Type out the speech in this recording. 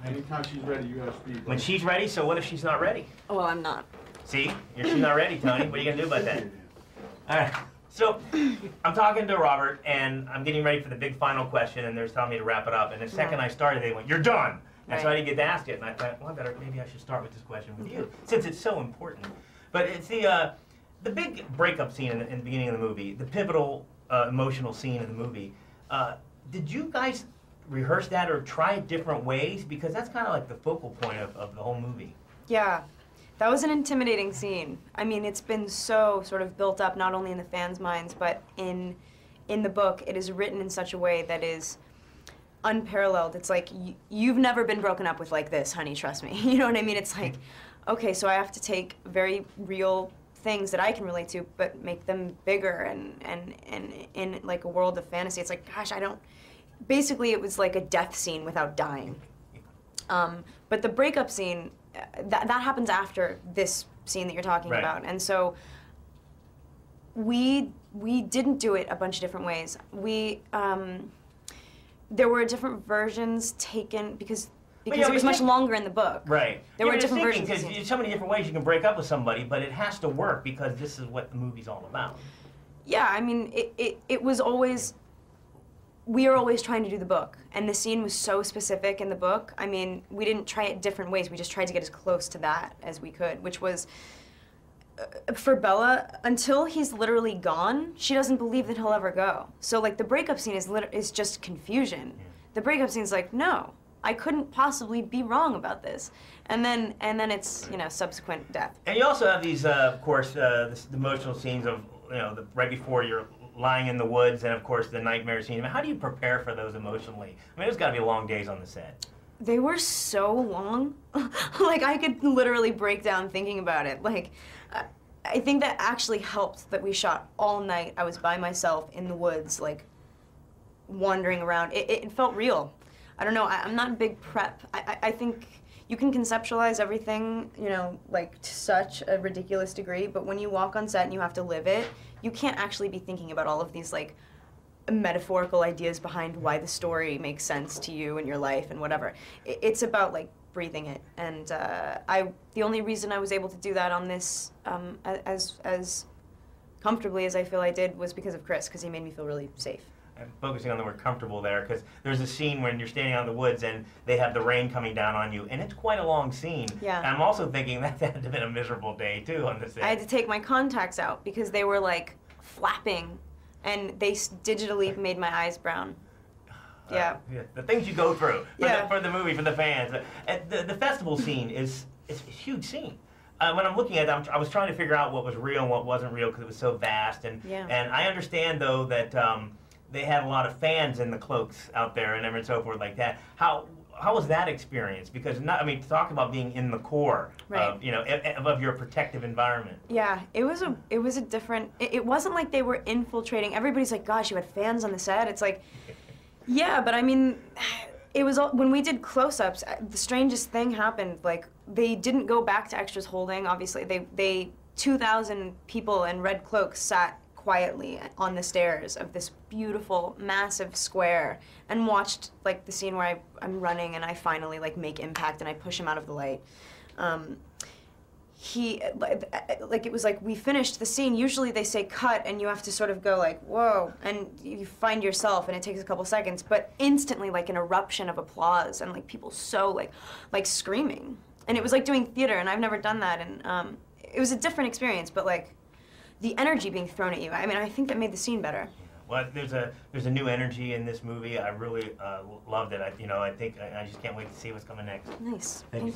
Anytime she's ready, you gotta speak. When she's ready, so what if she's not ready? Well, I'm not. See? She's not ready, Tony. What are you going to do about that? All right. So I'm talking to Robert, and I'm getting ready for the big final question, and they're telling me to wrap it up. And the second I started, they went, "You're done." And so I didn't get to ask it. And I thought, well, maybe I should start with this question with you, since it's so important. But it's the big breakup scene in the beginning of the movie, the pivotal emotional scene in the movie. Did you guys rehearse that or try it different ways? Because that's kind of like the focal point of the whole movie. Yeah. That was an intimidating scene. I mean, it's been so sort of built up, not only in the fans' minds, but in the book. It is written in such a way that is unparalleled. It's like, you've never been broken up with like this, honey, trust me. You know what I mean? It's like, okay, so I have to take very real things that I can relate to, but make them bigger and in like a world of fantasy. It's like, gosh, basically it was like a death scene without dying. But the breakup scene, that happens after this scene that you're talking about. And so we didn't do it a bunch of different ways. There were different versions taken because it was much longer in the book. Right. There were different versions. Because there's so many different ways you can break up with somebody, but it has to work because this is what the movie's all about. Yeah, I mean, it was always, we were always trying to do the book, and the scene was so specific in the book. I mean, we didn't try it different ways. We just tried to get as close to that as we could, which was, for Bella, until he's literally gone, she doesn't believe that he'll ever go. So, like, the breakup scene is just confusion. Yeah. The breakup scene's like, no, I couldn't possibly be wrong about this. And then it's, you know, subsequent death. And you also have these, of course, the emotional scenes of, you know, right before you're lying in the woods, and of course the nightmare scene. I mean, how do you prepare for those emotionally? I mean, there's got to be long days on the set. They were so long. Like, I could literally break down thinking about it. Like, I think that actually helped that we shot all night. I was by myself in the woods, like, wandering around. It felt real. I don't know, I'm not a big prep. I think you can conceptualize everything, you know, like, to such a ridiculous degree, but when you walk on set and you have to live it, you can't actually be thinking about all of these, like, metaphorical ideas behind why the story makes sense to you in your life and whatever. It's about, like, breathing it. And the only reason I was able to do that on this as comfortably as I feel I did was because of Chris, because he made me feel really safe. I'm focusing on the word comfortable there, because there's a scene when you're standing out in the woods and they have the rain coming down on you, and it's quite a long scene. Yeah. And I'm also thinking that had to have been a miserable day, too, on the set. I had to take my contacts out because they were, like, flapping, and they digitally made my eyes brown. Yeah. The things you go through for the movie, for the fans. The festival scene is a huge scene. When I'm looking at it, I was trying to figure out what was real and what wasn't real because it was so vast. And I understand, though, that they had a lot of fans in the cloaks out there and so forth like that. How was that experience? Because talk about being in the core of, you know, of your protective environment. Yeah, it was a different. It wasn't like they were infiltrating. Everybody's like, gosh, you had fans on the set. It's like, yeah, but I mean, it was all, when we did close-ups, the strangest thing happened. Like, they didn't go back to extras holding. Obviously, they 2,000 people in red cloaks sat quietly on the stairs of this beautiful, massive square and watched, like, the scene where I'm running and I finally, like, make impact and I push him out of the light. It was like we finished the scene. Usually they say cut and you have to sort of go like, whoa, and you find yourself and it takes a couple seconds, but instantly, like, an eruption of applause and, like, people so, like screaming. And it was like doing theater, and I've never done that, and it was a different experience, but, like, the energy being thrown at you, I mean, I think that made the scene better. Well, there's a new energy in this movie. I really loved it. I think I just can't wait to see what's coming next. Nice. Thank you.